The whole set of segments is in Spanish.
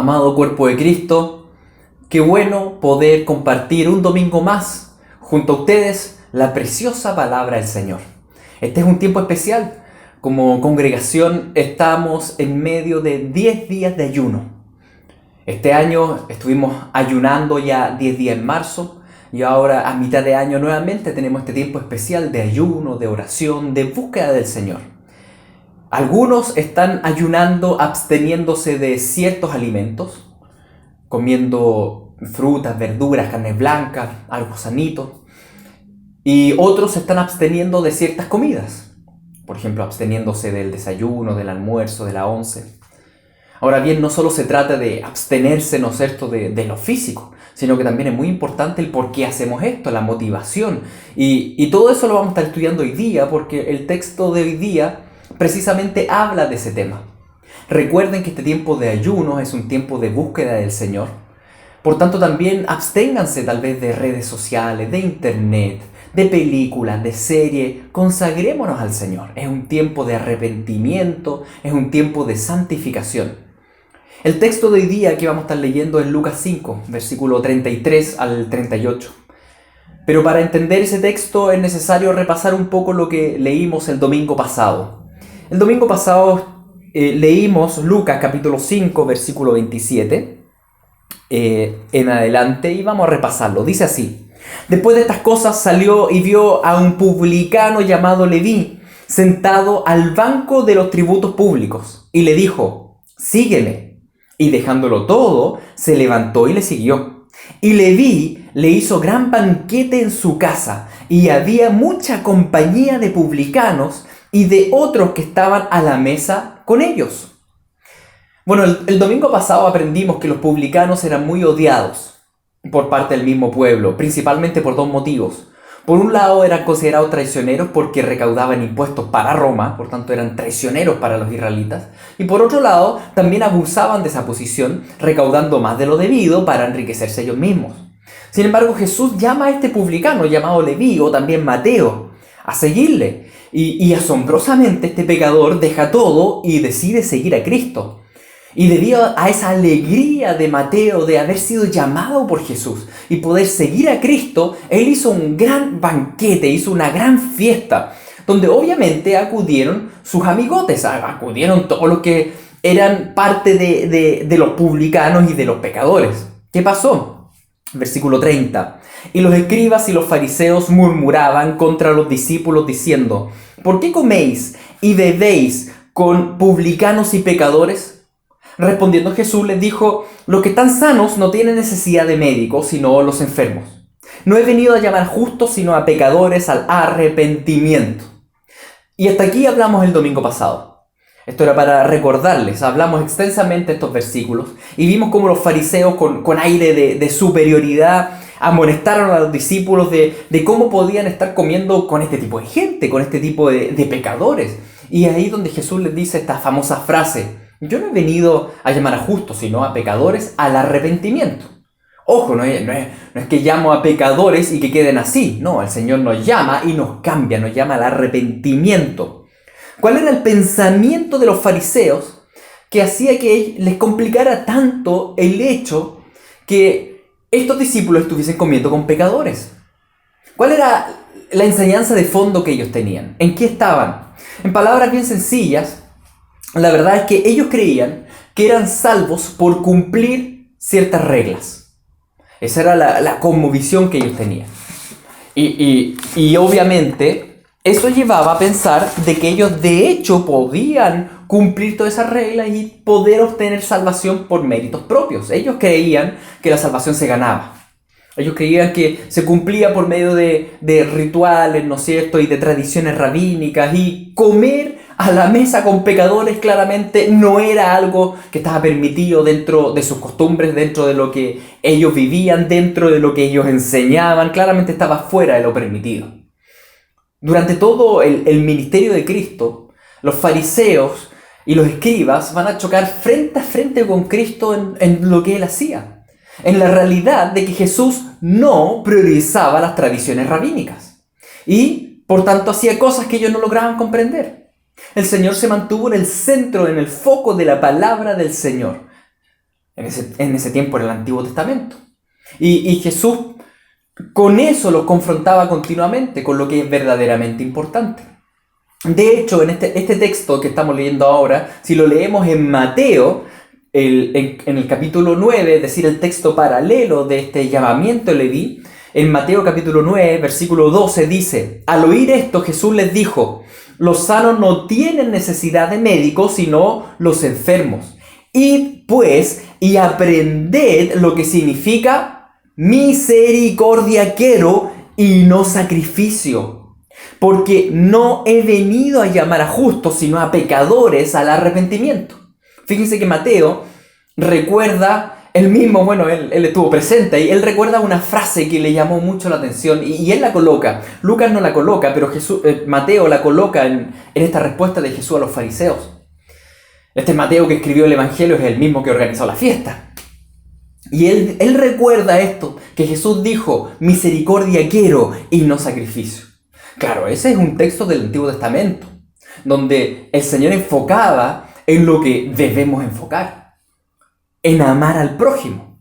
amado cuerpo de Cristo, qué bueno poder compartir un domingo más junto a ustedes la preciosa palabra del Señor. Este es un tiempo especial. Como congregación estamos en medio de 10 días de ayuno. Este año estuvimos ayunando ya 10 días en marzo y ahora a mitad de año nuevamente tenemos este tiempo especial de ayuno, de oración, de búsqueda del Señor. Algunos están ayunando absteniéndose de ciertos alimentos, comiendo frutas, verduras, carne blanca, algo sanito. Y otros se están absteniendo de ciertas comidas. Por ejemplo, absteniéndose del desayuno, del almuerzo, de la once. Ahora bien, no solo se trata de abstenerse, ¿no es cierto?, de lo físico, sino que también es muy importante el por qué hacemos esto, la motivación. Y todo eso lo vamos a estar estudiando hoy día, porque el texto de hoy día precisamente habla de ese tema. Recuerden que este tiempo de ayuno es un tiempo de búsqueda del Señor. Por tanto, también absténganse tal vez de redes sociales, de internet, de películas, de series. Consagrémonos al Señor. Es un tiempo de arrepentimiento, es un tiempo de santificación. El texto de hoy día que vamos a estar leyendo es Lucas 5, versículo 33 al 38. Pero para entender ese texto es necesario repasar un poco lo que leímos el domingo pasado. El domingo pasado leímos Lucas capítulo 5, versículo 27 en adelante y vamos a repasarlo. Dice así: después de estas cosas salió y vio a un publicano llamado Leví sentado al banco de los tributos públicos y le dijo: sígueme. Y dejándolo todo, se levantó y le siguió. Y Leví le hizo gran banquete en su casa y había mucha compañía de publicanos y de otros que estaban a la mesa con ellos. Bueno, el domingo pasado aprendimos que los publicanos eran muy odiados por parte del mismo pueblo, principalmente por dos motivos. Por un lado, eran considerados traicioneros porque recaudaban impuestos para Roma, por tanto eran traicioneros para los israelitas. Y por otro lado, también abusaban de esa posición, recaudando más de lo debido para enriquecerse ellos mismos. Sin embargo, Jesús llama a este publicano llamado Leví, o también Mateo, a seguirle. Y asombrosamente este pecador deja todo y decide seguir a Cristo. Y debido a esa alegría de Mateo de haber sido llamado por Jesús y poder seguir a Cristo, él hizo un gran banquete, hizo una gran fiesta, donde obviamente acudieron sus amigotes, acudieron todos los que eran parte de los publicanos y de los pecadores. ¿Qué pasó? Versículo 30. Y los escribas y los fariseos murmuraban contra los discípulos diciendo: ¿por qué coméis y bebéis con publicanos y pecadores? Respondiendo Jesús les dijo: los que están sanos no tienen necesidad de médicos, sino los enfermos. No he venido a llamar justos, sino a pecadores al arrepentimiento. Y hasta aquí hablamos el domingo pasado. Esto era para recordarles, hablamos extensamente estos versículos y vimos cómo los fariseos con aire de superioridad amonestaron a los discípulos de cómo podían estar comiendo con este tipo de gente, con este tipo de pecadores. Y ahí donde Jesús les dice esta famosa frase: yo no he venido a llamar a justos, sino a pecadores al arrepentimiento. Ojo, no es que llamo a pecadores y que queden así. No, el Señor nos llama y nos cambia, nos llama al arrepentimiento. ¿Cuál era el pensamiento de los fariseos que hacía que les complicara tanto el hecho que estos discípulos estuviesen comiendo con pecadores? ¿Cuál era la enseñanza de fondo que ellos tenían? ¿En qué estaban? En palabras bien sencillas, la verdad es que ellos creían que eran salvos por cumplir ciertas reglas. Esa era la cosmovisión que ellos tenían. Y obviamente eso llevaba a pensar de que ellos de hecho podían cumplir todas esas reglas y poder obtener salvación por méritos propios. Ellos creían que la salvación se ganaba. Ellos creían que se cumplía por medio de rituales, ¿no es cierto?, y de tradiciones rabínicas, y comer a la mesa con pecadores claramente no era algo que estaba permitido dentro de sus costumbres, dentro de lo que ellos vivían, dentro de lo que ellos enseñaban. Claramente estaba fuera de lo permitido. Durante todo el ministerio de Cristo, los fariseos y los escribas van a chocar frente a frente con Cristo en lo que él hacía. En la realidad de que Jesús no priorizaba las tradiciones rabínicas. Y, por tanto, hacía cosas que ellos no lograban comprender. El Señor se mantuvo en el centro, en el foco de la palabra del Señor. En ese tiempo era el Antiguo Testamento. Y Jesús con eso los confrontaba continuamente, con lo que es verdaderamente importante. De hecho, en este texto que estamos leyendo ahora, si lo leemos en Mateo, en el capítulo 9, es decir, el texto paralelo de este llamamiento Leví, en Mateo capítulo 9, versículo 12 dice: al oír esto, Jesús les dijo: los sanos no tienen necesidad de médicos, sino los enfermos. Id pues y aprended lo que significa misericordia quiero y no sacrificio, porque no he venido a llamar a justos, sino a pecadores al arrepentimiento. Fíjense que Mateo recuerda, él mismo, bueno, él estuvo presente y él recuerda una frase que le llamó mucho la atención y él la coloca. Lucas no la coloca, pero Mateo la coloca en esta respuesta de Jesús a los fariseos. Este Mateo que escribió el Evangelio es el mismo que organizó la fiesta. Y él recuerda esto, que Jesús dijo: misericordia quiero y no sacrificio. Claro, ese es un texto del Antiguo Testamento, donde el Señor enfocaba en lo que debemos enfocar, en amar al prójimo.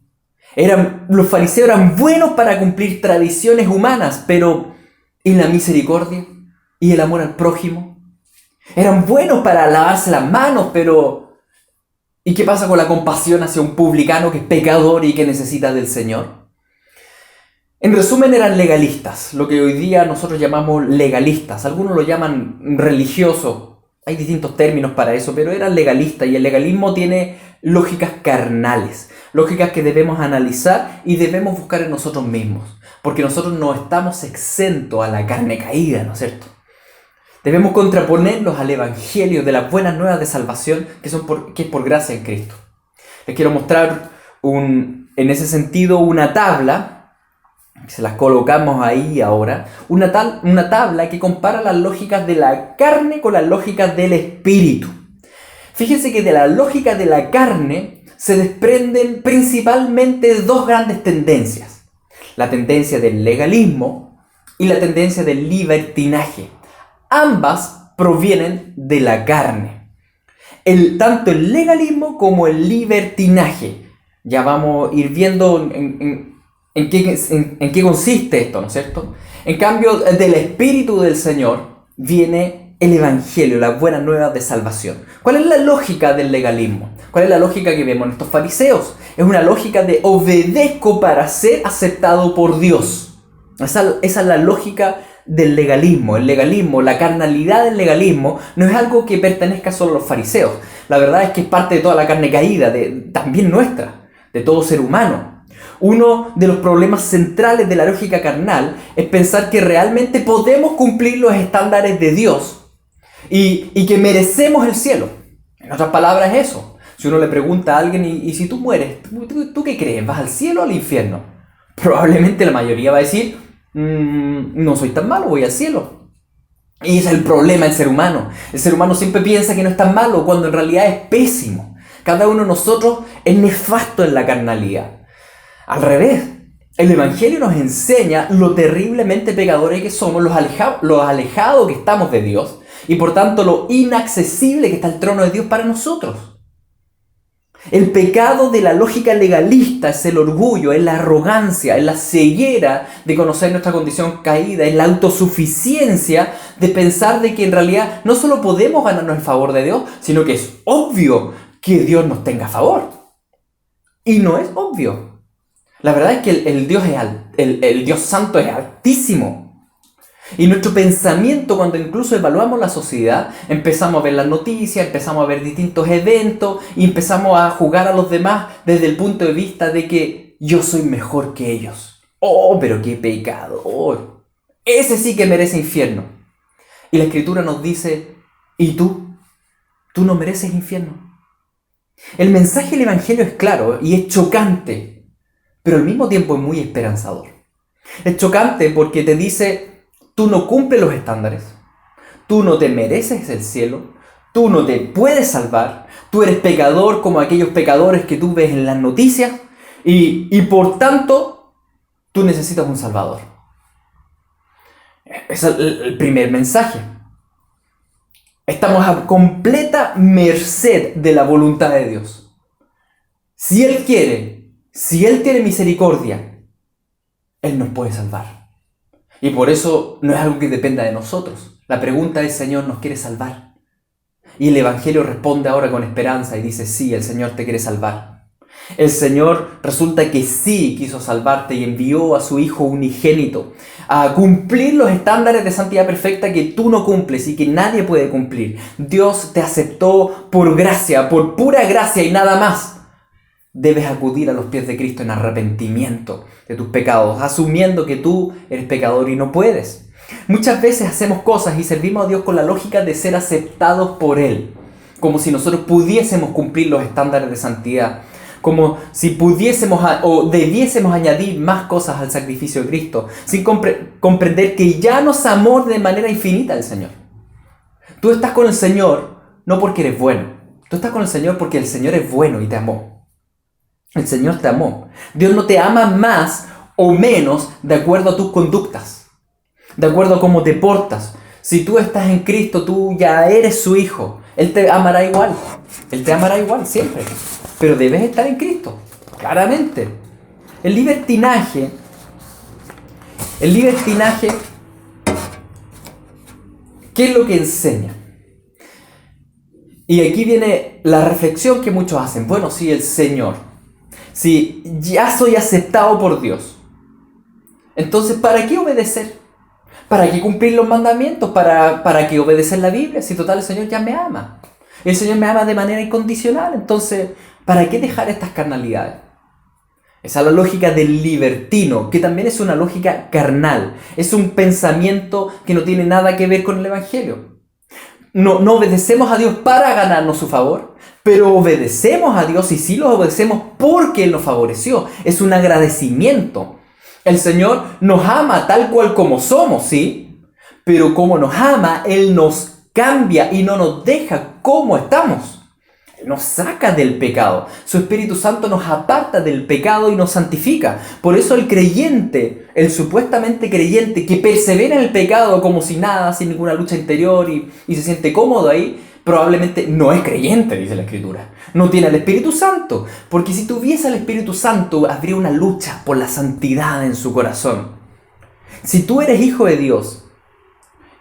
Los fariseos eran buenos para cumplir tradiciones humanas, pero ¿y la misericordia y el amor al prójimo? Eran buenos para lavarse las manos, pero ¿y qué pasa con la compasión hacia un publicano que es pecador y que necesita del Señor? En resumen, eran legalistas, lo que hoy día nosotros llamamos legalistas. Algunos lo llaman religioso. Hay distintos términos para eso, pero eran legalistas y el legalismo tiene lógicas carnales, lógicas que debemos analizar y debemos buscar en nosotros mismos, porque nosotros no estamos exentos a la carne caída, ¿no es cierto? Debemos contraponerlos al Evangelio de las buenas nuevas de salvación que es por gracia en Cristo. Les quiero mostrar en ese sentido una tabla, se las colocamos ahí ahora, una tabla que compara las lógicas de la carne con las lógicas del espíritu. Fíjense que de la lógica de la carne se desprenden principalmente dos grandes tendencias: la tendencia del legalismo y la tendencia del libertinaje. Ambas provienen de la carne. Tanto el legalismo como el libertinaje. Ya vamos a ir viendo en qué consiste esto, ¿no es cierto? En cambio, del Espíritu del Señor viene el Evangelio, las buenas nuevas de salvación. ¿Cuál es la lógica del legalismo? ¿Cuál es la lógica que vemos en estos fariseos? Es una lógica de obedezco para ser aceptado por Dios. Esa es la lógica del legalismo. El legalismo, la carnalidad del legalismo, no es algo que pertenezca solo a los fariseos. La verdad es que es parte de toda la carne caída, también nuestra, de todo ser humano. Uno de los problemas centrales de la lógica carnal es pensar que realmente podemos cumplir los estándares de Dios y que merecemos el cielo. En otras palabras, eso. Si uno le pregunta a alguien, ¿y si tú mueres, ¿tú qué crees? ¿Vas al cielo o al infierno? Probablemente la mayoría va a decir: no soy tan malo, voy al cielo. Y ese es el problema del ser humano. El ser humano siempre piensa que no es tan malo cuando en realidad es pésimo. Cada uno de nosotros es nefasto en la carnalidad. Al revés, el Evangelio nos enseña lo terriblemente pecadores que somos, los alejados que estamos de Dios y por tanto lo inaccesible que está el trono de Dios para nosotros. El pecado de la lógica legalista es el orgullo, es la arrogancia, es la ceguera de conocer nuestra condición caída, es la autosuficiencia de pensar de que en realidad no solo podemos ganarnos el favor de Dios, sino que es obvio que Dios nos tenga a favor. Y no es obvio. La verdad es que el Dios Santo es altísimo. Y nuestro pensamiento, cuando incluso evaluamos la sociedad, empezamos a ver las noticias, empezamos a ver distintos eventos y empezamos a juzgar a los demás desde el punto de vista de que yo soy mejor que ellos. ¡Oh, pero qué pecado! ¡Oh! Ese sí que merece infierno. Y la Escritura nos dice: ¿y tú? ¿Tú no mereces infierno? El mensaje del Evangelio es claro y es chocante, pero al mismo tiempo es muy esperanzador. Es chocante porque te dice: tú no cumples los estándares, tú no te mereces el cielo, tú no te puedes salvar, tú eres pecador como aquellos pecadores que tú ves en las noticias y por tanto tú necesitas un salvador. Ese es el primer mensaje. Estamos a completa merced de la voluntad de Dios. Si Él quiere, si Él tiene misericordia, Él nos puede salvar. Y por eso no es algo que dependa de nosotros. La pregunta es, Señor, ¿nos quiere salvar? Y el Evangelio responde ahora con esperanza y dice, sí, el Señor te quiere salvar. El Señor resulta que sí quiso salvarte y envió a su Hijo unigénito a cumplir los estándares de santidad perfecta que tú no cumples y que nadie puede cumplir. Dios te aceptó por gracia, por pura gracia y nada más. Debes acudir a los pies de Cristo en arrepentimiento de tus pecados, asumiendo que tú eres pecador y no puedes. Muchas veces hacemos cosas y servimos a Dios con la lógica de ser aceptados por Él, como si nosotros pudiésemos cumplir los estándares de santidad, como si pudiésemos o debiésemos añadir más cosas al sacrificio de Cristo, sin comprender que ya nos amó de manera infinita el Señor. Tú estás con el Señor no porque eres bueno, tú estás con el Señor porque el Señor es bueno y te amó. El Señor te amó. Dios no te ama más o menos de acuerdo a tus conductas, de acuerdo a cómo te portas. Si tú estás en Cristo, tú ya eres su hijo. Él te amará igual. Él te amará igual siempre. Pero debes estar en Cristo, claramente. El libertinaje, ¿qué es lo que enseña? Y aquí viene la reflexión que muchos hacen. Bueno, si el Señor, si ya soy aceptado por Dios, entonces ¿para qué obedecer? ¿Para qué cumplir los mandamientos? ¿Para qué obedecer la Biblia? Si total el Señor ya me ama. El Señor me ama de manera incondicional. Entonces, ¿para qué dejar estas carnalidades? Esa es la lógica del libertino, que también es una lógica carnal. Es un pensamiento que no tiene nada que ver con el Evangelio. No obedecemos a Dios para ganarnos su favor, pero obedecemos a Dios y sí lo obedecemos porque Él nos favoreció. Es un agradecimiento. El Señor nos ama tal cual como somos, ¿sí? Pero como nos ama, Él nos cambia y no nos deja como estamos. Nos saca del pecado. Su Espíritu Santo nos aparta del pecado y nos santifica. Por eso el creyente, el supuestamente creyente que persevera en el pecado como si nada, sin ninguna lucha interior y se siente cómodo ahí, probablemente no es creyente, dice la Escritura. No tiene el Espíritu Santo. Porque si tuviese el Espíritu Santo, habría una lucha por la santidad en su corazón. Si tú eres hijo de Dios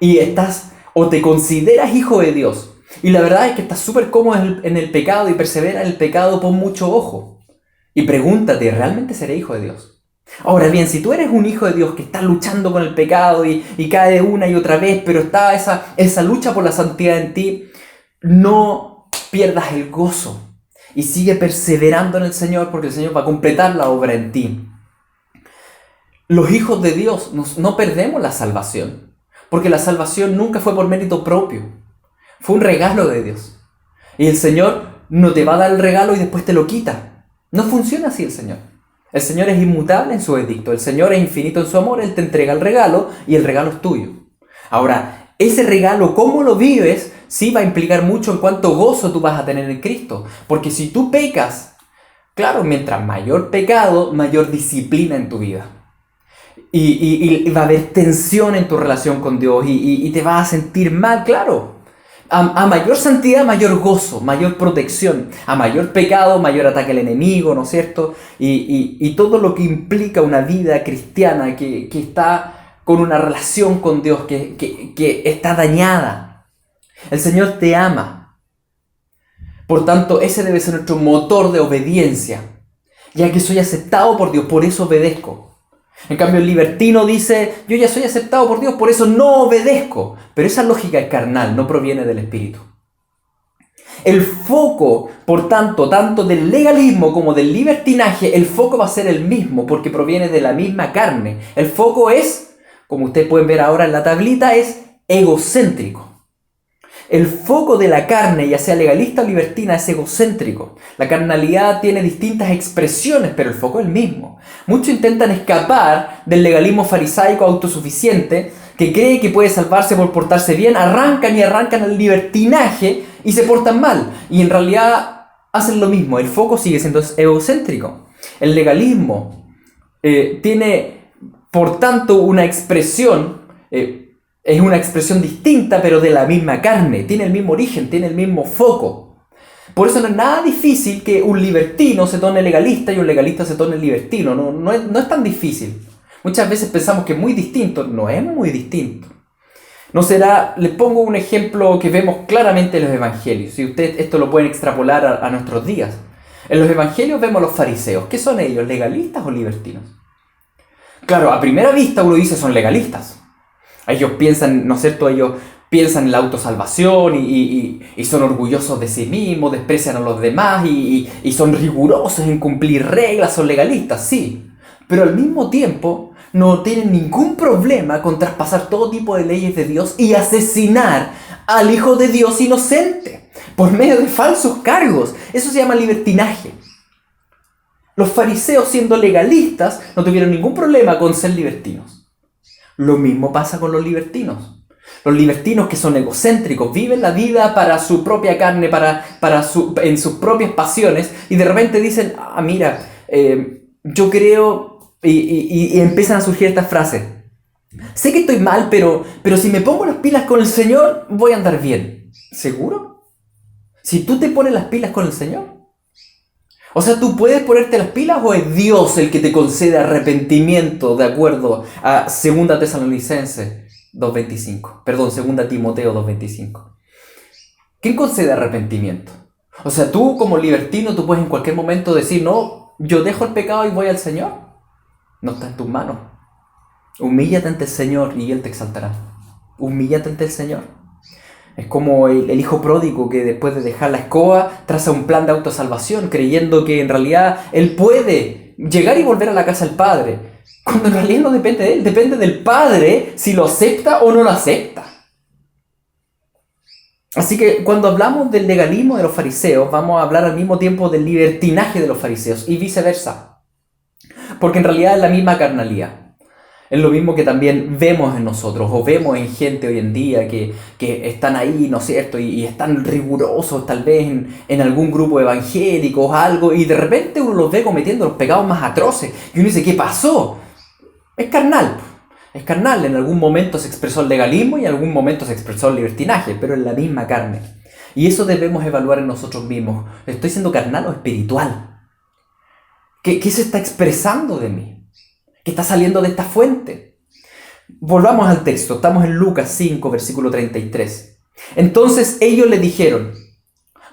y estás o te consideras hijo de Dios, y la verdad es que estás súper cómodo en el pecado y persevera en el pecado, pon mucho ojo. Y pregúntate, ¿realmente seré hijo de Dios? Ahora bien, si tú eres un hijo de Dios que está luchando con el pecado y cae una y otra vez, pero está esa lucha por la santidad en ti, no pierdas el gozo y sigue perseverando en el Señor porque el Señor va a completar la obra en ti. Los hijos de Dios no perdemos la salvación, porque la salvación nunca fue por mérito propio. Fue un regalo de Dios. Y el Señor no te va a dar el regalo y después te lo quita. No funciona así el Señor. El Señor es inmutable en su edicto. El Señor es infinito en su amor. Él te entrega el regalo y el regalo es tuyo. Ahora, ese regalo, cómo lo vives, sí va a implicar mucho en cuánto gozo tú vas a tener en Cristo. Porque si tú pecas, claro, mientras mayor pecado, mayor disciplina en tu vida. Y va a haber tensión en tu relación con Dios y te vas a sentir mal, claro. A mayor santidad, mayor gozo, mayor protección. A mayor pecado, mayor ataque al enemigo, ¿no es cierto? Y todo lo que implica una vida cristiana que está con una relación con Dios que está dañada. El Señor te ama. Por tanto, ese debe ser nuestro motor de obediencia. Ya que soy aceptado por Dios, por eso obedezco. En cambio, el libertino dice, yo ya soy aceptado por Dios, por eso no obedezco. Pero esa lógica es carnal, no proviene del Espíritu. El foco, por tanto del legalismo como del libertinaje, el foco va a ser el mismo, porque proviene de la misma carne. El foco es, como ustedes pueden ver ahora en la tablita, es egocéntrico. El foco de la carne, ya sea legalista o libertina, es egocéntrico. La carnalidad tiene distintas expresiones, pero el foco es el mismo. Muchos intentan escapar del legalismo farisaico autosuficiente, que cree que puede salvarse por portarse bien, arrancan al libertinaje y se portan mal. Y en realidad hacen lo mismo, el foco sigue siendo egocéntrico. El legalismo tiene, por tanto, una expresión... es una expresión distinta, pero de la misma carne. Tiene el mismo origen, tiene el mismo foco. Por eso no es nada difícil que un libertino se torne legalista y un legalista se torne libertino. No es tan difícil. Muchas veces pensamos que es muy distinto. No es muy distinto. No será, les pongo un ejemplo que vemos claramente en los evangelios. Y ustedes esto lo pueden extrapolar a nuestros días. En los evangelios vemos a los fariseos. ¿Qué son ellos? ¿Legalistas o libertinos? Claro, a primera vista uno dice son legalistas. Ellos piensan, ¿no es cierto? Ellos piensan en la autosalvación y son orgullosos de sí mismos, desprecian a los demás y son rigurosos en cumplir reglas, son legalistas, sí. Pero al mismo tiempo no tienen ningún problema con traspasar todo tipo de leyes de Dios y asesinar al Hijo de Dios inocente por medio de falsos cargos. Eso se llama libertinaje. Los fariseos, siendo legalistas, no tuvieron ningún problema con ser libertinos. Lo mismo pasa con los libertinos. Los libertinos, que son egocéntricos, viven la vida para su propia carne, en sus propias pasiones, y de repente dicen, mira, yo creo, y empiezan a surgir estas frases. Sé que estoy mal, pero si me pongo las pilas con el Señor, voy a andar bien. ¿Seguro? Si tú te pones las pilas con el Señor. O sea, ¿tú puedes ponerte las pilas o es Dios el que te concede arrepentimiento de acuerdo a 2 Tesalonicenses 2.25? Perdón, 2 Timoteo 2.25. ¿Quién concede arrepentimiento? O sea, tú como libertino, tú puedes en cualquier momento decir, no, yo dejo el pecado y voy al Señor. No está en tus manos. Humíllate ante el Señor y Él te exaltará. Humíllate ante el Señor. Es como el hijo pródigo que después de dejar la escoba traza un plan de autosalvación creyendo que en realidad él puede llegar y volver a la casa del padre. Cuando en realidad no depende de él, depende del padre si lo acepta o no lo acepta. Así que cuando hablamos del legalismo de los fariseos, vamos a hablar al mismo tiempo del libertinaje de los fariseos y viceversa. Porque en realidad es la misma carnalidad. Es lo mismo que también vemos en nosotros o vemos en gente hoy en día que están ahí, ¿no es cierto? Y están rigurosos tal vez en algún grupo evangélico o algo, y de repente uno los ve cometiendo los pecados más atroces y uno dice, ¿qué pasó? Es carnal. Es carnal. En algún momento se expresó el legalismo y en algún momento se expresó el libertinaje, pero en la misma carne. Y eso debemos evaluar en nosotros mismos. ¿Estoy siendo carnal o espiritual? ¿Qué se está expresando de mí? ¿Qué está saliendo de esta fuente? Volvamos al texto. Estamos en Lucas 5, versículo 33. Entonces ellos le dijeron,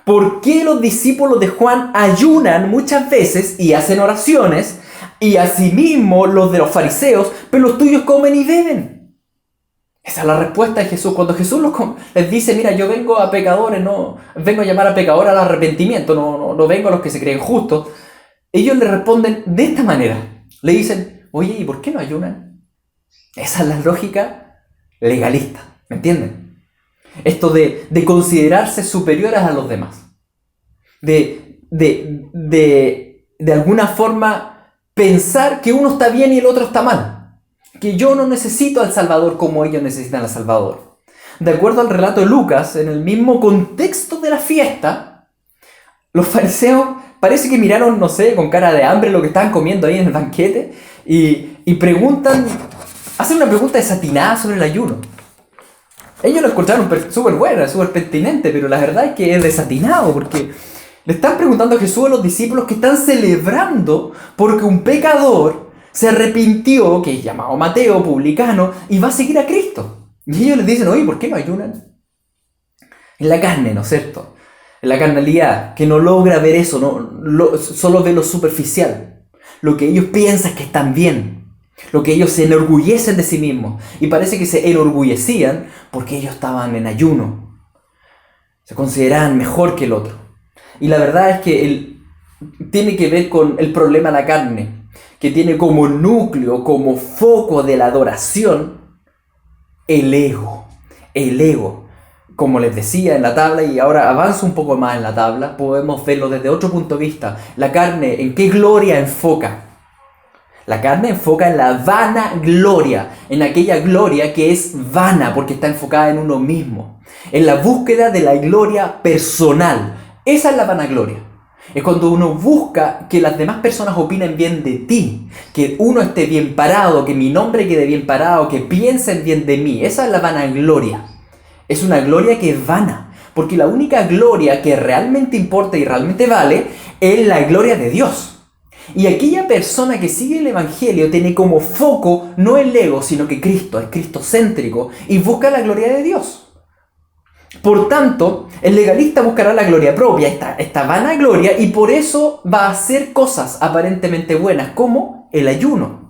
¿por qué los discípulos de Juan ayunan muchas veces y hacen oraciones, y asimismo los de los fariseos, pero los tuyos comen y beben? Esa es la respuesta de Jesús. Cuando Jesús les dice, mira, yo vengo a pecadores, no vengo a llamar a pecadores al arrepentimiento, no vengo a los que se creen justos. Ellos le responden de esta manera. Le dicen, oye, ¿y por qué no ayunan? Esa es la lógica legalista, ¿me entienden? Esto de considerarse superiores a los demás. De alguna forma pensar que uno está bien y el otro está mal. Que yo no necesito al Salvador como ellos necesitan al Salvador. De acuerdo al relato de Lucas, en el mismo contexto de la fiesta, los fariseos parece que miraron, no sé, con cara de hambre lo que estaban comiendo ahí en el banquete y preguntan, hacen una pregunta desatinada sobre el ayuno. Ellos lo escucharon súper buena, súper pertinente, pero la verdad es que es desatinado porque le están preguntando a Jesús a los discípulos que están celebrando porque un pecador se arrepintió, que es llamado Mateo, publicano, y va a seguir a Cristo. Y ellos les dicen, oye, ¿por qué no ayunan? En la carne, ¿no es cierto? En la carnalidad, que no logra ver eso, solo ve lo superficial. Lo que ellos piensan que están bien. Lo que ellos se enorgullecen de sí mismos. Y parece que se enorgullecían porque ellos estaban en ayuno. Se consideraban mejor que el otro. Y la verdad es que tiene que ver con el problema de la carne, que tiene como núcleo, como foco de la adoración, el ego. El ego. Como les decía en la tabla, y ahora avanzo un poco más en la tabla, podemos verlo desde otro punto de vista. La carne, ¿en qué gloria enfoca? La carne enfoca en la vanagloria, en aquella gloria que es vana porque está enfocada en uno mismo, en la búsqueda de la gloria personal. Esa es la vanagloria. Es cuando uno busca que las demás personas opinen bien de ti, que uno esté bien parado, que mi nombre quede bien parado, que piensen bien de mí. Esa es la vanagloria. Es una gloria que es vana, porque la única gloria que realmente importa y realmente vale es la gloria de Dios. Y aquella persona que sigue el Evangelio tiene como foco no el ego, sino que Cristo, es cristocéntrico y busca la gloria de Dios. Por tanto, el legalista buscará la gloria propia, esta vanagloria, y por eso va a hacer cosas aparentemente buenas, como el ayuno.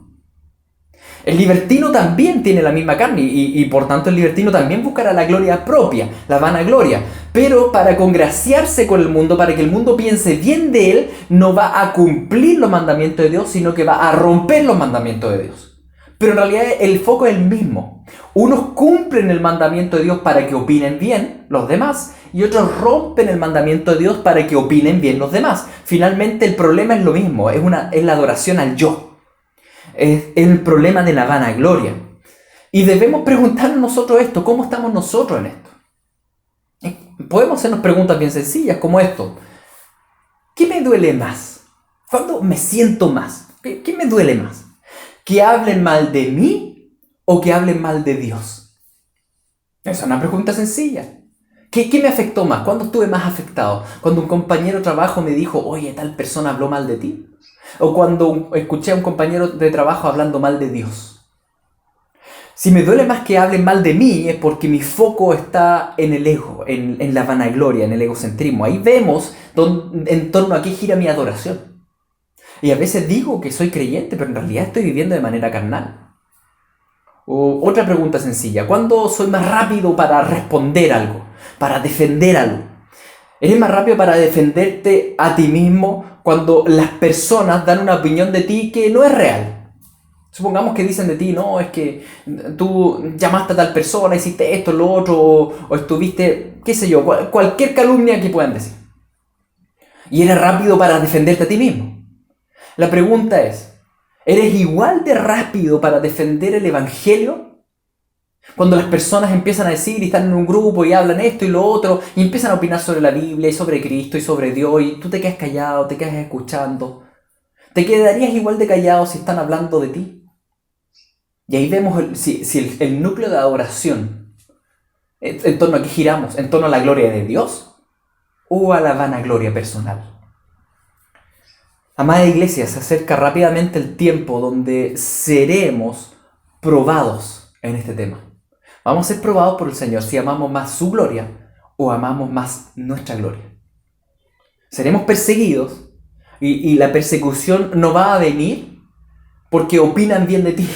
El libertino también tiene la misma carne y por tanto el libertino también buscará la gloria propia, la vanagloria. Pero para congraciarse con el mundo, para que el mundo piense bien de él, no va a cumplir los mandamientos de Dios, sino que va a romper los mandamientos de Dios. Pero en realidad el foco es el mismo. Unos cumplen el mandamiento de Dios para que opinen bien los demás, y otros rompen el mandamiento de Dios para que opinen bien los demás. Finalmente el problema es lo mismo, es la adoración al yo. Es el problema de la vanagloria. Y debemos preguntarnos nosotros esto, ¿cómo estamos nosotros en esto? Podemos hacernos preguntas bien sencillas como esto. ¿Qué me duele más? ¿Cuándo me siento más? ¿Qué me duele más? ¿Que hablen mal de mí o que hablen mal de Dios? Esa es una pregunta sencilla. ¿Qué me afectó más? ¿Cuándo estuve más afectado? ¿Cuando un compañero de trabajo me dijo, oye, tal persona habló mal de ti? ¿O cuando escuché a un compañero de trabajo hablando mal de Dios? Si me duele más que hablen mal de mí es porque mi foco está en el ego, en la vanagloria, en el egocentrismo. Ahí vemos en torno a qué gira mi adoración. Y a veces digo que soy creyente, pero en realidad estoy viviendo de manera carnal. O otra pregunta sencilla. ¿Cuándo soy más rápido para responder algo? Para defender algo. ¿Eres más rápido para defenderte a ti mismo cuando las personas dan una opinión de ti que no es real? Supongamos que dicen de ti, no, es que tú llamaste a tal persona, hiciste esto, lo otro, o estuviste, qué sé yo, cualquier calumnia que puedan decir. Y eres rápido para defenderte a ti mismo. La pregunta es, ¿eres igual de rápido para defender el Evangelio? Cuando las personas empiezan a decir y están en un grupo y hablan esto y lo otro y empiezan a opinar sobre la Biblia y sobre Cristo y sobre Dios y tú te quedas callado, te quedas escuchando. ¿Te quedarías igual de callado si están hablando de ti? Y ahí vemos si el núcleo de adoración, en torno a qué giramos, en torno a la gloria de Dios o a la vanagloria personal. Amada iglesia, se acerca rápidamente el tiempo donde seremos probados en este tema. Vamos a ser probados por el Señor si amamos más su gloria o amamos más nuestra gloria. Seremos perseguidos y la persecución no va a venir porque opinan bien de ti.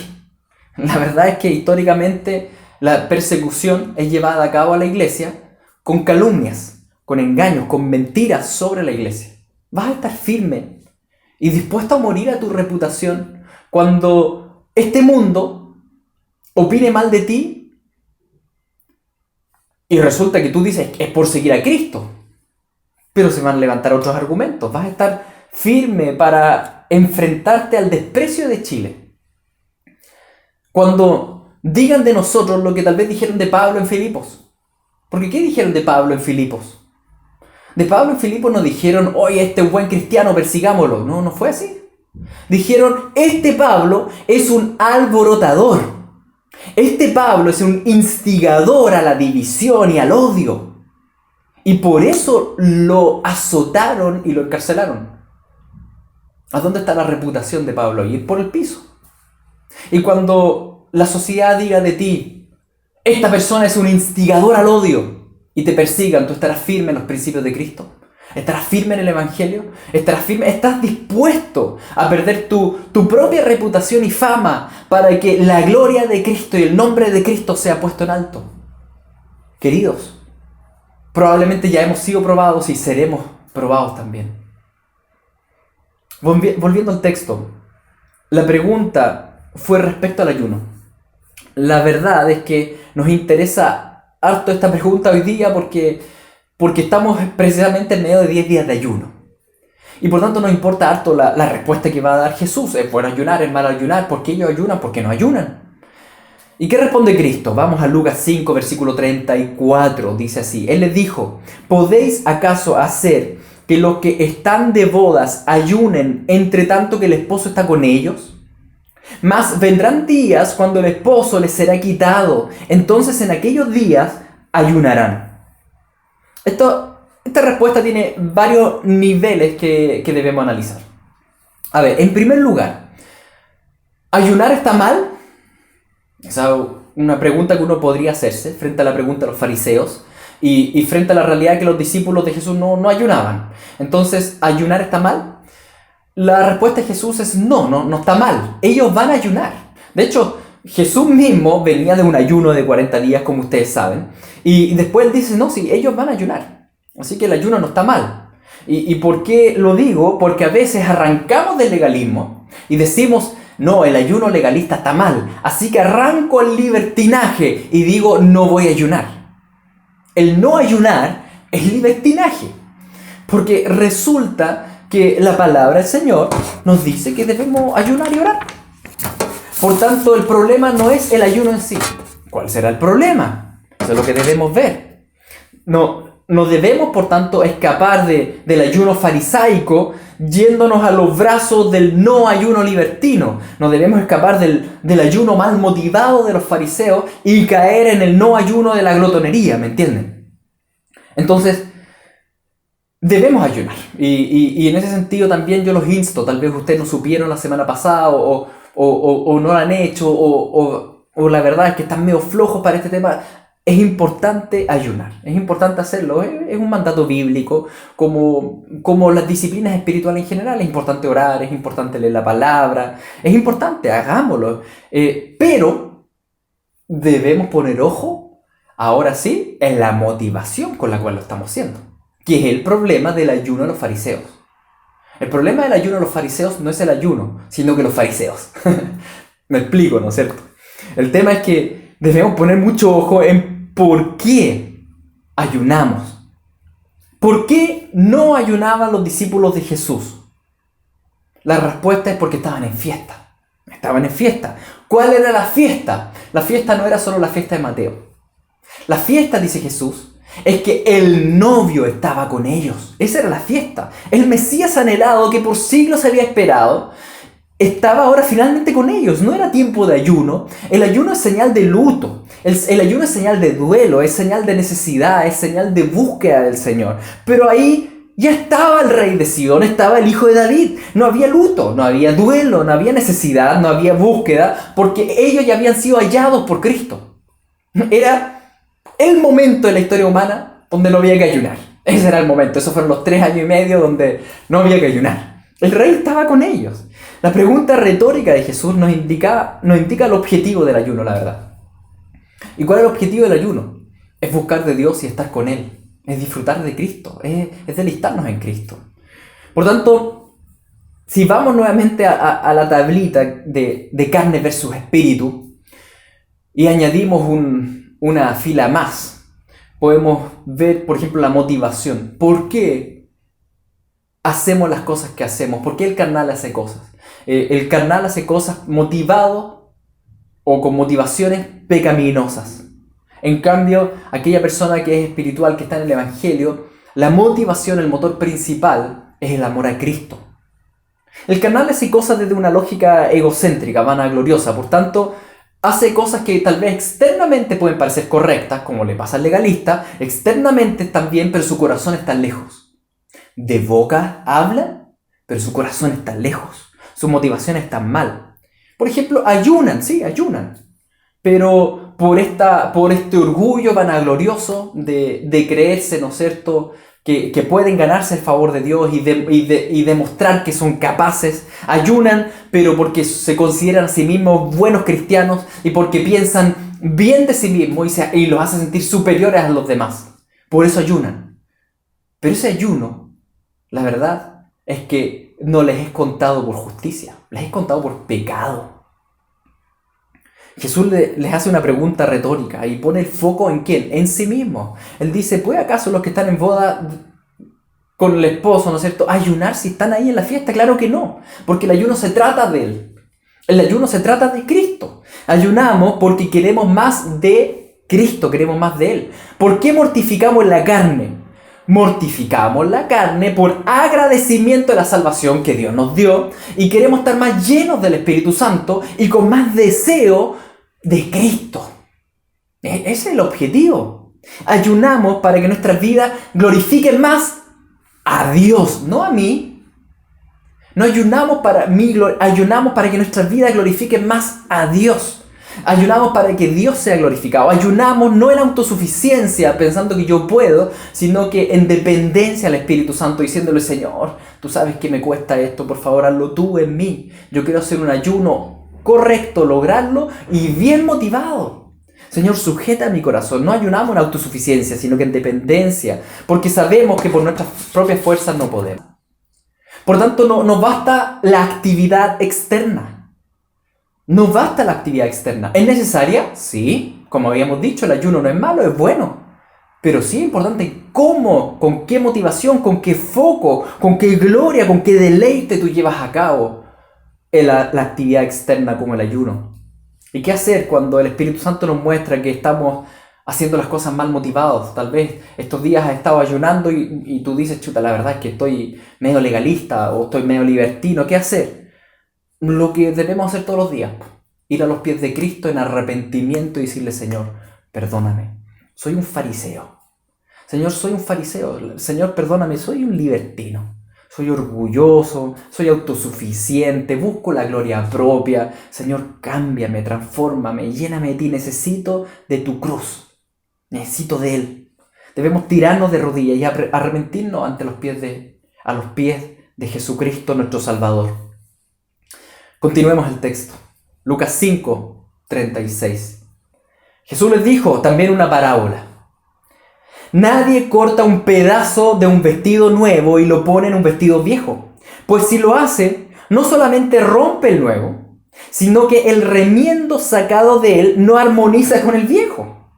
La verdad es que históricamente la persecución es llevada a cabo a la iglesia con calumnias, con engaños, con mentiras sobre la iglesia. Vas a estar firme y dispuesto a morir a tu reputación cuando este mundo opine mal de ti y resulta que tú dices que es por seguir a Cristo, pero se van a levantar otros argumentos. Vas a estar firme para enfrentarte al desprecio de Chile. Cuando digan de nosotros lo que tal vez dijeron de Pablo en Filipos. Porque ¿qué dijeron de Pablo en Filipos? De Pablo en Filipos no dijeron, oye, este es un buen cristiano, persigámoslo. No, no fue así. Dijeron, este Pablo es un alborotador. Este Pablo es un instigador a la división y al odio. Y por eso lo azotaron y lo encarcelaron. ¿A dónde está la reputación de Pablo? Ir por el piso. Y cuando la sociedad diga de ti, esta persona es un instigador al odio, y te persigan, ¿tú estarás firme en los principios de Cristo? ¿Estarás firme en el Evangelio? ¿Estarás firme? ¿Estás dispuesto a perder tu propia reputación y fama para que la gloria de Cristo y el nombre de Cristo sea puesto en alto? Queridos, probablemente ya hemos sido probados y seremos probados también. Volviendo al texto, la pregunta fue respecto al ayuno. La verdad es que nos interesa harto esta pregunta hoy día porque estamos precisamente en medio de 10 días de ayuno. Y por tanto nos importa harto la respuesta que va a dar Jesús. ¿Es bueno ayunar? ¿Es malo ayunar? ¿Por qué ellos ayunan? ¿Por qué no ayunan? ¿Y qué responde Cristo? Vamos a Lucas 5, versículo 34. Dice así. Él les dijo, ¿podéis acaso hacer que los que están de bodas ayunen entre tanto que el esposo está con ellos? Mas vendrán días cuando el esposo les será quitado. Entonces en aquellos días ayunarán. Esta respuesta tiene varios niveles que debemos analizar. A ver, en primer lugar, ¿ayunar está mal? Esa es una pregunta que uno podría hacerse frente a la pregunta de los fariseos y frente a la realidad que los discípulos de Jesús no ayunaban. Entonces, ¿ayunar está mal? La respuesta de Jesús es no está mal. Ellos van a ayunar. De hecho, Jesús mismo venía de un ayuno de 40 días, como ustedes saben, y después él dice, no, sí, ellos van a ayunar. Así que el ayuno no está mal. ¿Y por qué lo digo? Porque a veces arrancamos del legalismo y decimos, no, el ayuno legalista está mal, así que arranco el libertinaje y digo, no voy a ayunar. El no ayunar es libertinaje, porque resulta que la palabra del Señor nos dice que debemos ayunar y orar. Por tanto, el problema no es el ayuno en sí. ¿Cuál será el problema? Eso es lo que debemos ver. No debemos, por tanto, escapar del ayuno farisaico yéndonos a los brazos del no ayuno libertino. No debemos escapar del ayuno mal motivado de los fariseos y caer en el no ayuno de la glotonería, ¿me entienden? Entonces, debemos ayunar. Y en ese sentido también yo los insto. Tal vez ustedes no supieron la semana pasada o no lo han hecho o la verdad es que están medio flojos para este tema. Es importante ayunar, es importante hacerlo, es un mandato bíblico, como las disciplinas espirituales en general. Es importante orar, es importante leer la palabra, es importante, hagámoslo. Pero debemos poner ojo, ahora sí, en la motivación con la cual lo estamos haciendo, que es el problema del ayuno de los fariseos. El problema del ayuno de los fariseos no es el ayuno, sino que los fariseos. Me explico, ¿no es cierto? El tema es que debemos poner mucho ojo en por qué ayunamos. ¿Por qué no ayunaban los discípulos de Jesús? La respuesta es porque estaban en fiesta. Estaban en fiesta. ¿Cuál era la fiesta? La fiesta no era solo la fiesta de Mateo. La fiesta, dice Jesús, es que el novio estaba con ellos. Esa era la fiesta. El Mesías anhelado que por siglos se había esperado estaba ahora finalmente con ellos. No era tiempo de ayuno. El ayuno es señal de luto. El ayuno es señal de duelo, es señal de necesidad, es señal de búsqueda del Señor. Pero ahí ya estaba el rey de Sion, estaba el hijo de David. No había luto, no había duelo, no había necesidad, no había búsqueda, porque ellos ya habían sido hallados por Cristo. Era el momento en la historia humana donde no había que ayunar. Ese era el momento. Esos fueron los 3 años y medio donde no había que ayunar. El rey estaba con ellos. La pregunta retórica de Jesús nos indica el objetivo del ayuno, la verdad. ¿Y cuál es el objetivo del ayuno? Es buscar de Dios y estar con Él. Es disfrutar de Cristo. Es deleitarnos en Cristo. Por tanto, si vamos nuevamente a la tablita de carne versus espíritu y añadimos una fila más, podemos ver, por ejemplo, la motivación. ¿Por qué hacemos las cosas que hacemos? ¿Por qué el carnal hace cosas? El carnal hace cosas motivado o con motivaciones pecaminosas. En cambio, aquella persona que es espiritual, que está en el Evangelio, la motivación, el motor principal, es el amor a Cristo. El carnal hace cosas desde una lógica egocéntrica, vanagloriosa. Por tanto, hace cosas que tal vez externamente pueden parecer correctas, como le pasa al legalista, externamente están bien, pero su corazón está lejos. De boca hablan, pero su corazón está lejos. Sus motivaciones están mal. Por ejemplo, ayunan, sí, ayunan. Pero por este orgullo vanaglorioso de creerse, ¿no es cierto?, que pueden ganarse el favor de Dios y demostrar que son capaces. Ayunan, pero porque se consideran a sí mismos buenos cristianos y porque piensan bien de sí mismos y los hacen sentir superiores a los demás. Por eso ayunan. Pero ese ayuno, la verdad, es que no les es contado por justicia, les es contado por pecado. Jesús les hace una pregunta retórica y pone el foco ¿en quién? En sí mismo. Él dice, ¿puede acaso los que están en boda con el esposo, ¿no es cierto?, ayunar si están ahí en la fiesta? Claro que no, porque el ayuno se trata de Él. El ayuno se trata de Cristo. Ayunamos porque queremos más de Cristo, queremos más de Él. ¿Por qué mortificamos la carne? Mortificamos la carne por agradecimiento de la salvación que Dios nos dio y queremos estar más llenos del Espíritu Santo y con más deseo de Cristo. Ese es el objetivo. Ayunamos para que nuestras vidas glorifiquen más a Dios, no a mí. No ayunamos para mí, ayunamos para que nuestras vidas glorifiquen más a Dios. Ayunamos para que Dios sea glorificado. Ayunamos no en autosuficiencia, pensando que yo puedo, sino que en dependencia al Espíritu Santo, diciéndole: Señor, tú sabes que me cuesta esto, por favor, hazlo tú en mí. Yo quiero hacer un ayuno correcto, lograrlo y bien motivado. Señor, sujeta mi corazón. No ayunamos en autosuficiencia, sino que en dependencia, porque sabemos que por nuestras propias fuerzas no podemos. Por tanto, no nos basta la actividad externa. No basta la actividad externa. ¿Es necesaria? Sí. Como habíamos dicho, el ayuno no es malo, es bueno. Pero sí es importante cómo, con qué motivación, con qué foco, con qué gloria, con qué deleite tú llevas a cabo la actividad externa como el ayuno. ¿Y qué hacer cuando el Espíritu Santo nos muestra que estamos haciendo las cosas mal motivados? Tal vez estos días has estado ayunando y tú dices: chuta, la verdad es que estoy medio legalista o estoy medio libertino. ¿Qué hacer? Lo que debemos hacer todos los días: ir a los pies de Cristo en arrepentimiento y decirle: Señor, perdóname, soy un fariseo. Señor, soy un fariseo. Señor, perdóname, soy un libertino. Soy orgulloso, soy autosuficiente, busco la gloria propia. Señor, cámbiame, transfórmame, lléname de ti. Necesito de tu cruz. Necesito de Él. Debemos tirarnos de rodillas y arrepentirnos a los pies de Jesucristo, nuestro Salvador. Continuemos el texto. Lucas 5:36. Jesús les dijo también una parábola. Nadie corta un pedazo de un vestido nuevo y lo pone en un vestido viejo, pues si lo hace, no solamente rompe el nuevo, sino que el remiendo sacado de él no armoniza con el viejo.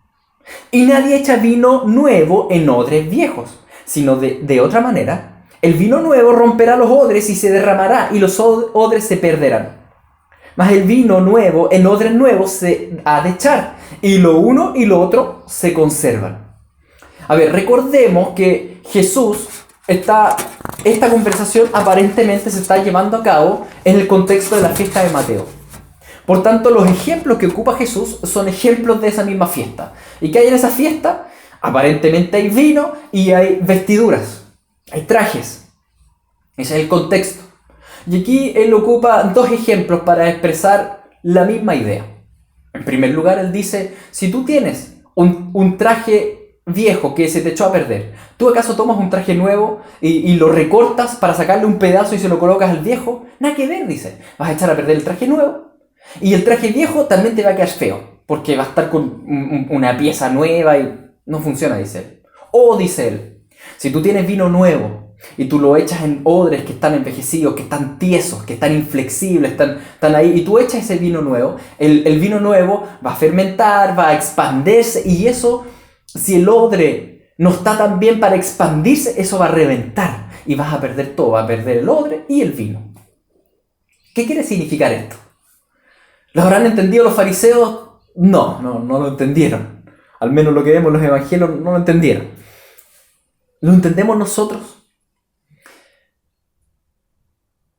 Y nadie echa vino nuevo en odres viejos, sino de otra manera. El vino nuevo romperá los odres y se derramará, y los odres se perderán. Mas el vino nuevo en odres nuevos se ha de echar, y lo uno y lo otro se conservan. A ver, recordemos que esta conversación aparentemente se está llevando a cabo en el contexto de la fiesta de Mateo. Por tanto, los ejemplos que ocupa Jesús son ejemplos de esa misma fiesta. ¿Y qué hay en esa fiesta? Aparentemente hay vino y hay vestiduras. Hay trajes. Ese es el contexto. Y aquí él ocupa dos ejemplos para expresar la misma idea. En primer lugar, él dice: si tú tienes un traje viejo que se te echó a perder, ¿tú acaso tomas un traje nuevo y lo recortas para sacarle un pedazo y se lo colocas al viejo? Nada que ver, dice. Vas a echar a perder el traje nuevo y el traje viejo también te va a quedar feo, porque va a estar con una pieza nueva y no funciona, dice él. O dice él: si tú tienes vino nuevo y tú lo echas en odres que están envejecidos, que están tiesos, que están inflexibles, están ahí, y tú echas ese vino nuevo, el vino nuevo va a fermentar, va a expandirse, y eso, si el odre no está tan bien para expandirse, eso va a reventar y vas a perder todo, va a perder el odre y el vino. ¿Qué quiere significar esto? ¿Lo habrán entendido los fariseos? No lo entendieron. Al menos lo que vemos en los evangelios no lo entendieron. ¿Lo entendemos nosotros?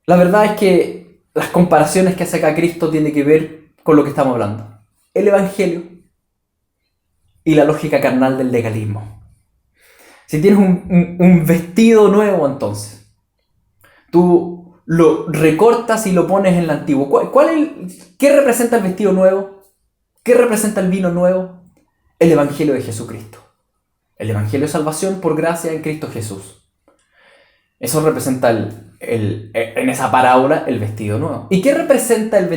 La verdad es que las comparaciones que hace acá Cristo tienen que ver con lo que estamos hablando. El evangelio y la lógica carnal del legalismo. Si tienes un vestido nuevo, entonces, tú lo recortas y lo pones en el antiguo. ¿Qué representa el vestido nuevo? ¿Qué representa el vino nuevo? El evangelio de Jesucristo. El evangelio de salvación por gracia en Cristo Jesús. Eso representa en esa parábola el vestido nuevo. ¿Y qué representa el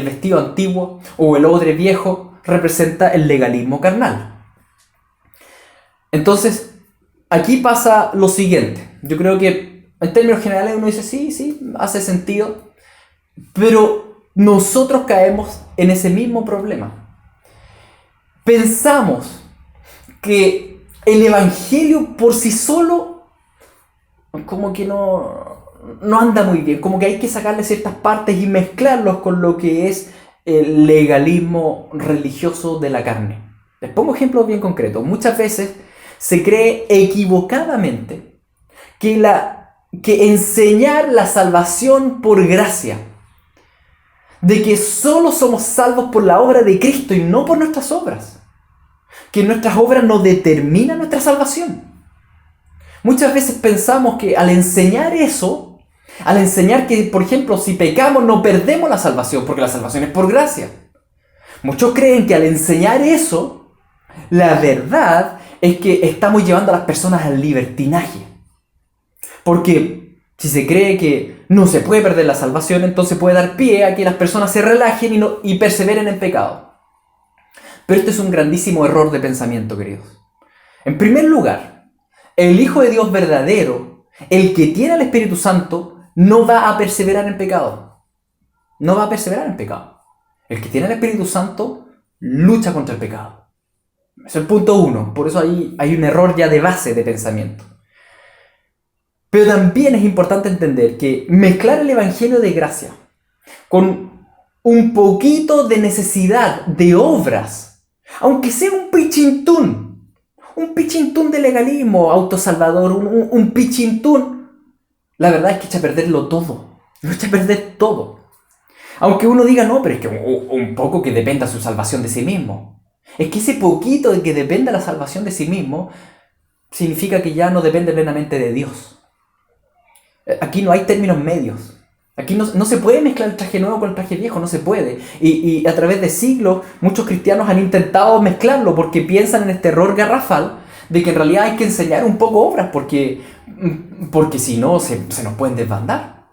vestido antiguo o el odre viejo? Representa el legalismo carnal. Entonces, aquí pasa lo siguiente. Yo creo que en términos generales uno dice: sí, hace sentido. Pero nosotros caemos en ese mismo problema. Pensamos que el evangelio por sí solo como que no anda muy bien, como que hay que sacarle ciertas partes y mezclarlos con lo que es el legalismo religioso de la carne. Les pongo ejemplos bien concretos. Muchas veces se cree equivocadamente que enseñar la salvación por gracia, de que solo somos salvos por la obra de Cristo y no por nuestras obras, que nuestras obras no determinan nuestra salvación. Muchas veces pensamos que al enseñar eso, al enseñar que, por ejemplo, si pecamos no perdemos la salvación, porque la salvación es por gracia. Muchos creen que al enseñar eso, la verdad es que estamos llevando a las personas al libertinaje. Porque si se cree que no se puede perder la salvación, entonces puede dar pie a que las personas se relajen y perseveren en pecado. Pero este es un grandísimo error de pensamiento, queridos. En primer lugar, el Hijo de Dios verdadero, el que tiene al Espíritu Santo, no va a perseverar en pecado. No va a perseverar en pecado. El que tiene el Espíritu Santo lucha contra el pecado. Ese es el punto 1. Por eso hay un error ya de base de pensamiento. Pero también es importante entender que mezclar el Evangelio de gracia con un poquito de necesidad de obras, aunque sea un pichintún de legalismo autosalvador, un pichintún, la verdad es que echa a perderlo todo. Lo echa a perder todo. Aunque uno diga, no, pero es que un poco que dependa su salvación de sí mismo. Es que ese poquito de que dependa la salvación de sí mismo significa que ya no depende plenamente de Dios. Aquí no hay términos medios. Aquí no se puede mezclar el traje nuevo con el traje viejo, no se puede. Y a través de siglos, muchos cristianos han intentado mezclarlo porque piensan en este error garrafal de que en realidad hay que enseñar un poco obras porque si no se nos pueden desbandar.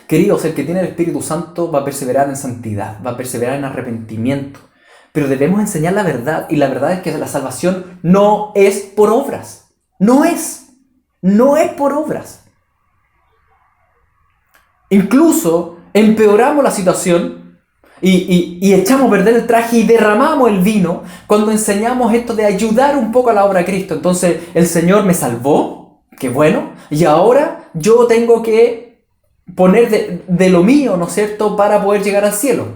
Queridos, el que tiene el Espíritu Santo va a perseverar en santidad, va a perseverar en arrepentimiento. Pero debemos enseñar la verdad, y la verdad es que la salvación no es por obras. No es por obras. Incluso empeoramos la situación y echamos a perder el traje y derramamos el vino cuando enseñamos esto de ayudar un poco a la obra de Cristo. Entonces el Señor me salvó, qué bueno, y ahora yo tengo que poner de lo mío, ¿no es cierto?, para poder llegar al cielo.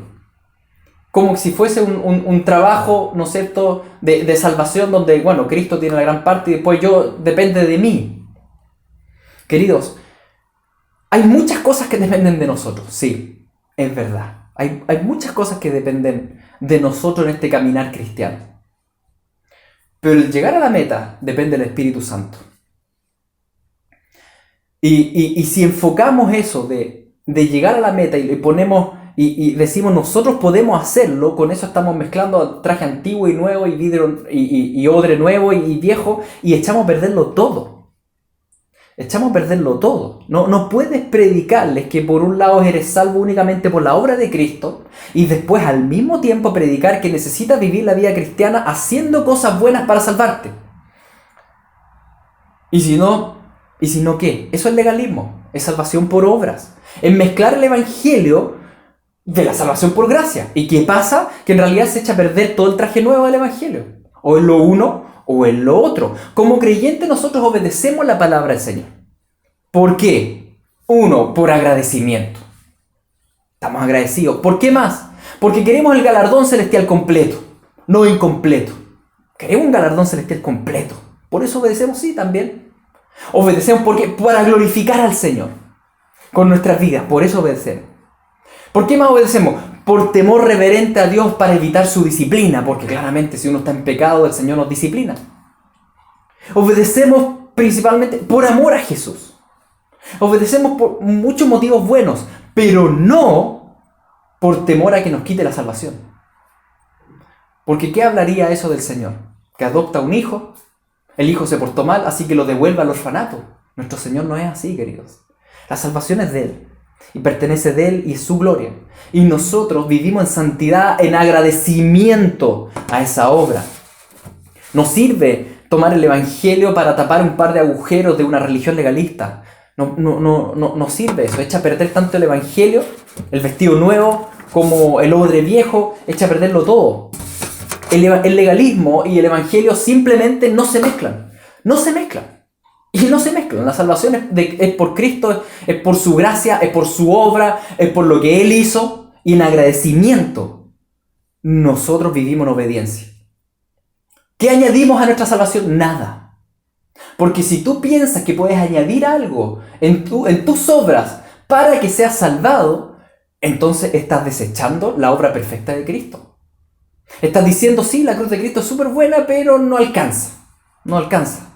Como si fuese un trabajo, ¿no es cierto?, de salvación donde, bueno, Cristo tiene la gran parte y después depende de mí. Queridos, hay muchas cosas que dependen de nosotros, sí, es verdad. Hay muchas cosas que dependen de nosotros en este caminar cristiano. Pero el llegar a la meta depende del Espíritu Santo. Y si enfocamos eso de llegar a la meta y le ponemos y decimos nosotros podemos hacerlo, con eso estamos mezclando traje antiguo y nuevo y vidrio y odre nuevo y viejo y echamos a perderlo todo. Echamos a perderlo todo. No puedes predicarles que por un lado eres salvo únicamente por la obra de Cristo y después al mismo tiempo predicar que necesitas vivir la vida cristiana haciendo cosas buenas para salvarte. Y si no, ¿qué? Eso es legalismo, es salvación por obras. Es mezclar el Evangelio de la salvación por gracia. ¿Y qué pasa? Que en realidad se echa a perder todo el traje nuevo del Evangelio. O en lo uno o en lo otro. Como creyentes nosotros obedecemos la palabra del Señor. ¿Por qué? 1, por agradecimiento. Estamos agradecidos. ¿Por qué más? Porque queremos el galardón celestial completo, no incompleto. Queremos un galardón celestial completo. Por eso obedecemos, sí, también. Obedecemos porque para glorificar al Señor con nuestras vidas. Por eso obedecemos. ¿Por qué más obedecemos? Por temor reverente a Dios para evitar su disciplina, porque claramente si uno está en pecado, el Señor nos disciplina. Obedecemos principalmente por amor a Jesús. Obedecemos por muchos motivos buenos, pero no por temor a que nos quite la salvación. Porque ¿qué hablaría eso del Señor? Que adopta un hijo, el hijo se portó mal, así que lo devuelve al orfanato. Nuestro Señor no es así, queridos. La salvación es de Él. Y pertenece de Él y es su gloria. Y nosotros vivimos en santidad, en agradecimiento a esa obra. No sirve tomar el Evangelio para tapar un par de agujeros de una religión legalista. No sirve eso. Echa a perder tanto el Evangelio, el vestido nuevo, como el odre viejo. Echa a perderlo todo. El legalismo y el Evangelio simplemente no se mezclan. No se mezclan. Y no se mezclan. La salvación es por Cristo, es por su gracia, es por su obra, es por lo que Él hizo. Y en agradecimiento, nosotros vivimos en obediencia. ¿Qué añadimos a nuestra salvación? Nada. Porque si tú piensas que puedes añadir algo en tus obras para que seas salvado, entonces estás desechando la obra perfecta de Cristo. Estás diciendo, sí, la cruz de Cristo es súper buena, pero no alcanza. No alcanza.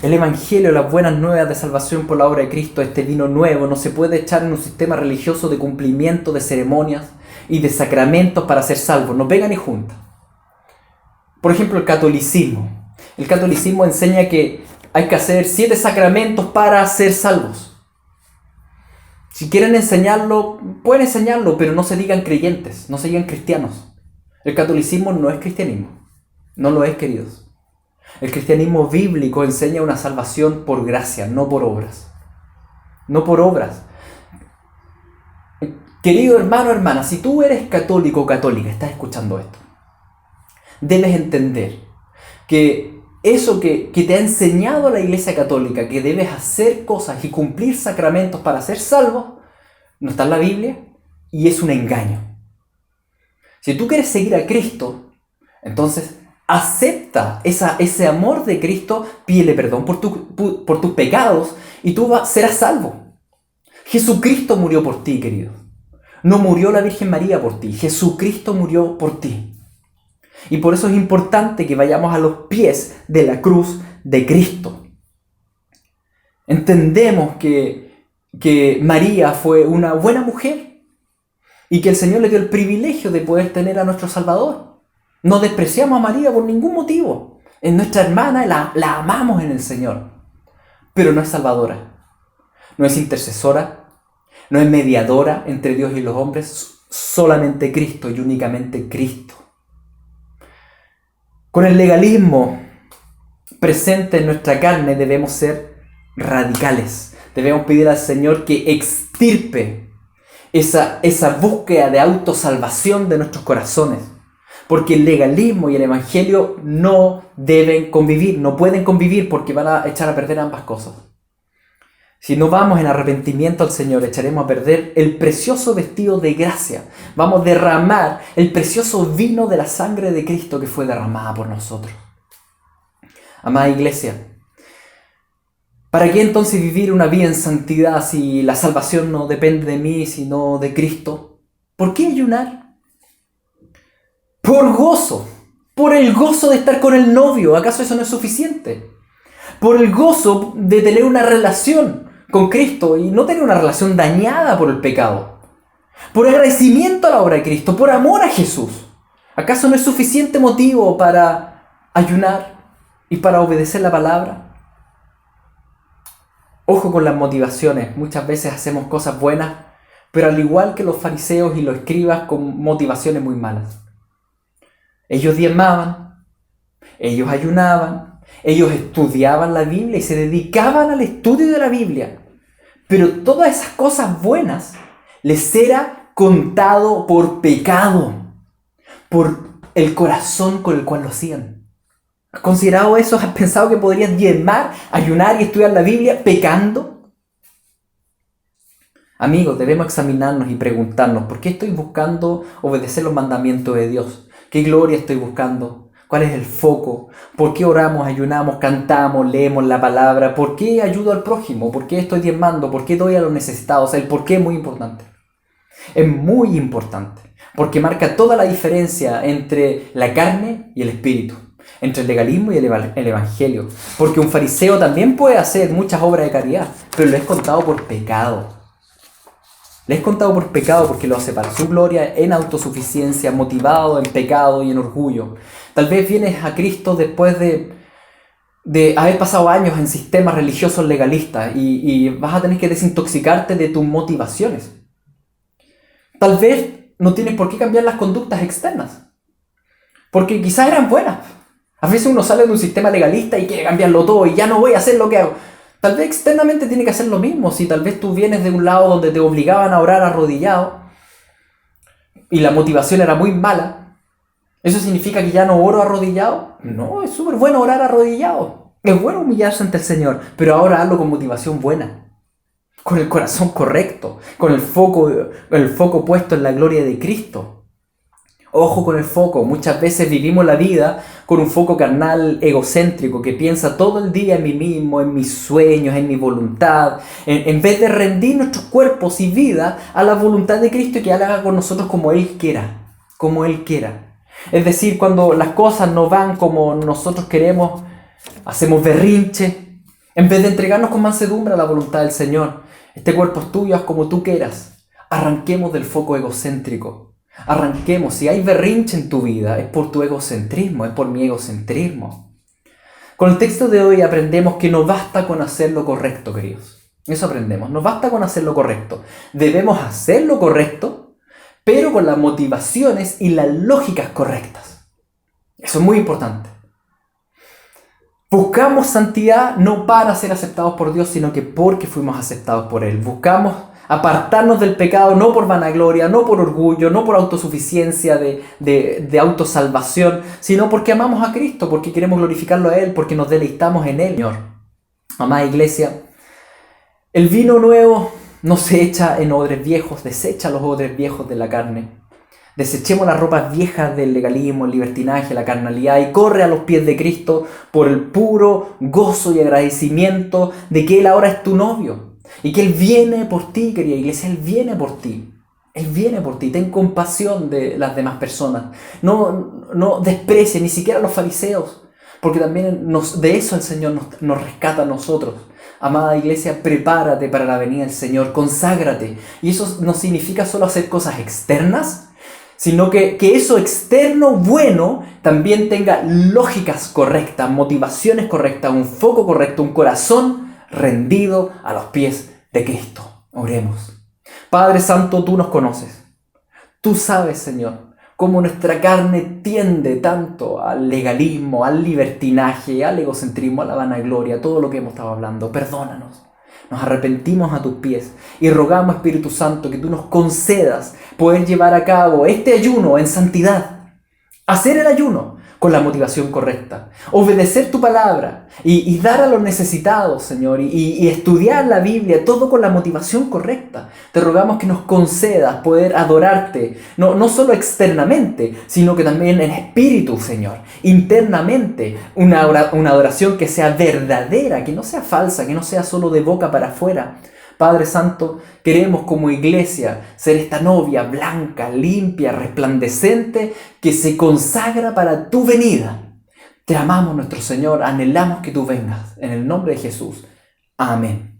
El Evangelio, las buenas nuevas de salvación por la obra de Cristo, este vino nuevo, no se puede echar en un sistema religioso de cumplimiento de ceremonias y de sacramentos para ser salvos. No pega ni junta. Por ejemplo, el catolicismo. El catolicismo enseña que hay que hacer 7 sacramentos para ser salvos. Si quieren enseñarlo, pueden enseñarlo, pero no se digan creyentes, no se digan cristianos. El catolicismo no es cristianismo. No lo es, queridos. El cristianismo bíblico enseña una salvación por gracia, no por obras. No por obras. Querido hermano, hermana, si tú eres católico o católica, estás escuchando esto, debes entender que eso que te ha enseñado la Iglesia Católica, que debes hacer cosas y cumplir sacramentos para ser salvo, no está en la Biblia y es un engaño. Si tú quieres seguir a Cristo, entonces acepta ese amor de Cristo, pídele perdón por tus pecados y tú serás salvo. Jesucristo murió por ti, querido. No murió la Virgen María por ti, Jesucristo murió por ti. Y por eso es importante que vayamos a los pies de la cruz de Cristo. Entendemos que María fue una buena mujer y que el Señor le dio el privilegio de poder tener a nuestro Salvador. No despreciamos a María por ningún motivo. Es nuestra hermana, la amamos en el Señor. Pero no es salvadora, no es intercesora, no es mediadora entre Dios y los hombres, solamente Cristo y únicamente Cristo. Con el legalismo presente en nuestra carne debemos ser radicales. Debemos pedir al Señor que extirpe esa búsqueda de autosalvación de nuestros corazones. Porque el legalismo y el evangelio no deben convivir, no pueden convivir porque van a echar a perder ambas cosas. Si no vamos en arrepentimiento al Señor, echaremos a perder el precioso vestido de gracia. Vamos a derramar el precioso vino de la sangre de Cristo que fue derramada por nosotros. Amada iglesia, ¿para qué entonces vivir una vida en santidad si la salvación no depende de mí, sino de Cristo? ¿Por qué ayunar? Por gozo, por el gozo de estar con el novio. ¿Acaso eso no es suficiente? Por el gozo de tener una relación con Cristo y no tener una relación dañada por el pecado. Por agradecimiento a la obra de Cristo, por amor a Jesús. ¿Acaso no es suficiente motivo para ayunar y para obedecer la palabra? Ojo con las motivaciones. Muchas veces hacemos cosas buenas, pero al igual que los fariseos y los escribas, con motivaciones muy malas. Ellos diezmaban, ellos ayunaban, ellos estudiaban la Biblia y se dedicaban al estudio de la Biblia. Pero todas esas cosas buenas les era contado por pecado, por el corazón con el cual lo hacían. ¿Has considerado eso? ¿Has pensado que podrías diezmar, ayunar y estudiar la Biblia pecando? Amigos, debemos examinarnos y preguntarnos, ¿por qué estoy buscando obedecer los mandamientos de Dios? ¿Qué gloria estoy buscando? ¿Cuál es el foco? ¿Por qué oramos, ayunamos, cantamos, leemos la palabra? ¿Por qué ayudo al prójimo? ¿Por qué estoy diezmando? ¿Por qué doy a los necesitados? El por qué es muy importante. Es muy importante, porque marca toda la diferencia entre la carne y el espíritu, entre el legalismo y el evangelio. Porque un fariseo también puede hacer muchas obras de caridad, pero lo es contado por pecado. Les he contado por pecado porque lo hace para su gloria, en autosuficiencia, motivado en pecado y en orgullo. Tal vez vienes a Cristo después de haber pasado años en sistemas religiosos legalistas y vas a tener que desintoxicarte de tus motivaciones. Tal vez no tienes por qué cambiar las conductas externas, porque quizás eran buenas. A veces uno sale de un sistema legalista y quiere cambiarlo todo y ya no voy a hacer lo que hago. Tal vez externamente tiene que hacer lo mismo. Si tal vez tú vienes de un lado donde te obligaban a orar arrodillado y la motivación era muy mala, ¿eso significa que ya no oro arrodillado? No, es súper bueno orar arrodillado. Es bueno humillarse ante el Señor, pero ahora hazlo con motivación buena, con el corazón correcto, con el foco puesto en la gloria de Cristo. Ojo con el foco. Muchas veces vivimos la vida con un foco carnal egocéntrico que piensa todo el día en mí mismo, en mis sueños, en mi voluntad, en vez de rendir nuestros cuerpos y vida a la voluntad de Cristo y que Él haga con nosotros como Él quiera. como Él quiera. Es decir, cuando las cosas no van como nosotros queremos, hacemos berrinche, en vez de entregarnos con mansedumbre a la voluntad del Señor. Este cuerpo es tuyo, haz como tú quieras. Arranquemos del foco egocéntrico. Arranquemos. Si hay berrinche en tu vida, es por tu egocentrismo, es por mi egocentrismo. Con el texto de hoy aprendemos que no basta con hacer lo correcto, queridos. Eso aprendemos. No basta con hacer lo correcto. Debemos hacer lo correcto, pero con las motivaciones y las lógicas correctas. Eso es muy importante. Buscamos santidad no para ser aceptados por Dios, sino que porque fuimos aceptados por Él. Buscamos apartarnos del pecado no por vanagloria, no por orgullo, no por autosuficiencia de autosalvación, sino porque amamos a Cristo, porque queremos glorificarlo a Él, porque nos deleitamos en Él. Señor, amada iglesia, el vino nuevo no se echa en odres viejos, desecha los odres viejos de la carne. Desechemos las ropas viejas del legalismo, el libertinaje, la carnalidad y corre a los pies de Cristo por el puro gozo y agradecimiento de que Él ahora es tu novio y que Él viene por ti, querida iglesia, Él viene por ti. Él viene por ti. Ten compasión de las demás personas. No desprecies ni siquiera a los fariseos, porque también de eso el Señor nos rescata a nosotros. Amada iglesia, prepárate para la venida del Señor, conságrate. Y eso no significa solo hacer cosas externas, sino que eso externo bueno también tenga lógicas correctas, motivaciones correctas, un foco correcto, un corazón rendido a los pies de Cristo. Oremos. Padre Santo, tú nos conoces. Tú sabes, Señor, cómo nuestra carne tiende tanto al legalismo, al libertinaje, al egocentrismo, a la vanagloria, todo lo que hemos estado hablando. Perdónanos. Nos arrepentimos a tus pies y rogamos, Espíritu Santo, que tú nos concedas poder llevar a cabo este ayuno en santidad. Hacer el ayuno con la motivación correcta. Obedecer tu palabra y dar a los necesitados, Señor, y estudiar la Biblia, todo con la motivación correcta. Te rogamos que nos concedas poder adorarte, no solo externamente, sino que también en espíritu, Señor. Internamente, una adoración que sea verdadera, que no sea falsa, que no sea solo de boca para afuera. Padre Santo, queremos como iglesia ser esta novia blanca, limpia, resplandecente, que se consagra para tu venida. Te amamos, nuestro Señor, anhelamos que tú vengas. En el nombre de Jesús. Amén.